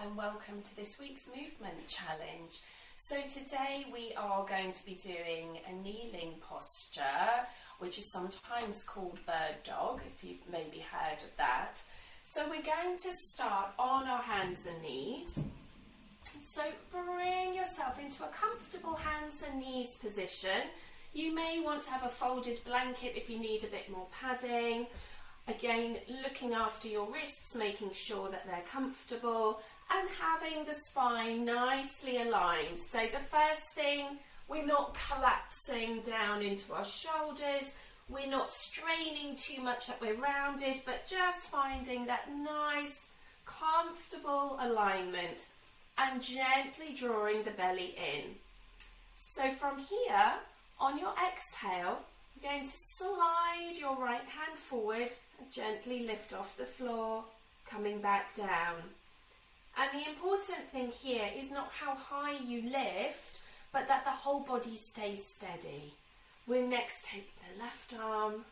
and welcome to this week's movement challenge. So today we are going to be doing a kneeling posture, which is sometimes called bird dog, if you've maybe heard of that. So we're going to start on our hands and knees. So bring yourself into a comfortable hands and knees position. You may want to have a folded blanket if you need a bit more padding. Again, looking after your wrists, making sure that they're comfortable and having the spine nicely aligned. So the first thing, we're not collapsing down into our shoulders, we're not straining too much that we're rounded, but just finding that nice, comfortable alignment and gently drawing the belly in. So from here, on your exhale, you're going to slide your right hand forward and gently lift off the floor, coming back down. And the important thing here is not how high you lift, but that the whole body stays steady. We'll next take the left arm,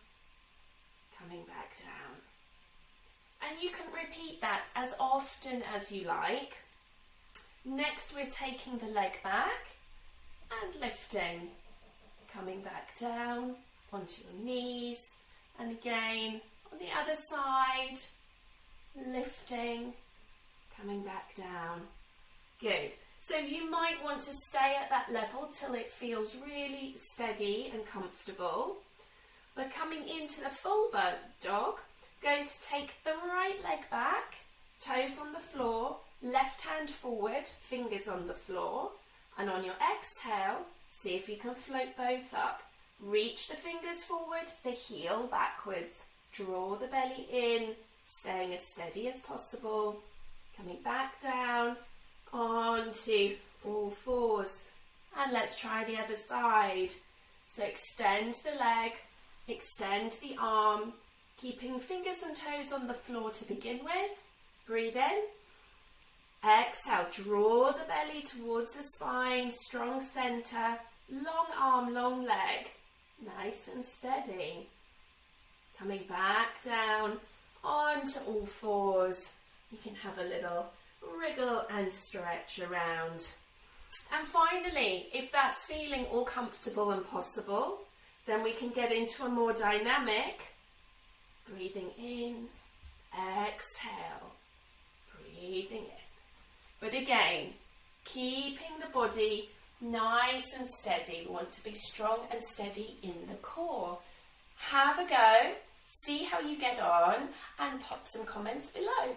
coming back down. And you can repeat that as often as you like. Next, we're taking the leg back and lifting, coming back down onto your knees. And again, on the other side, lifting, coming back down. Good. So you might want to stay at that level till it feels really steady and comfortable. But coming into the full bird dog, going to take the right leg back, toes on the floor, left hand forward, fingers on the floor. And on your exhale, see if you can float both up. Reach the fingers forward, the heel backwards. Draw the belly in, staying as steady as possible. Coming back down onto all fours. And let's try the other side. So extend the leg, extend the arm, keeping fingers and toes on the floor to begin with. Breathe in. Exhale, draw the belly towards the spine, strong center, long arm, long leg, nice and steady. Coming back down onto all fours. You can have a little wriggle and stretch around. And finally, if that's feeling all comfortable and possible, then we can get into a more dynamic. Breathing in, exhale, breathing in. But again, keeping the body nice and steady. We want to be strong and steady in the core. Have a go, see how you get on, and pop some comments below.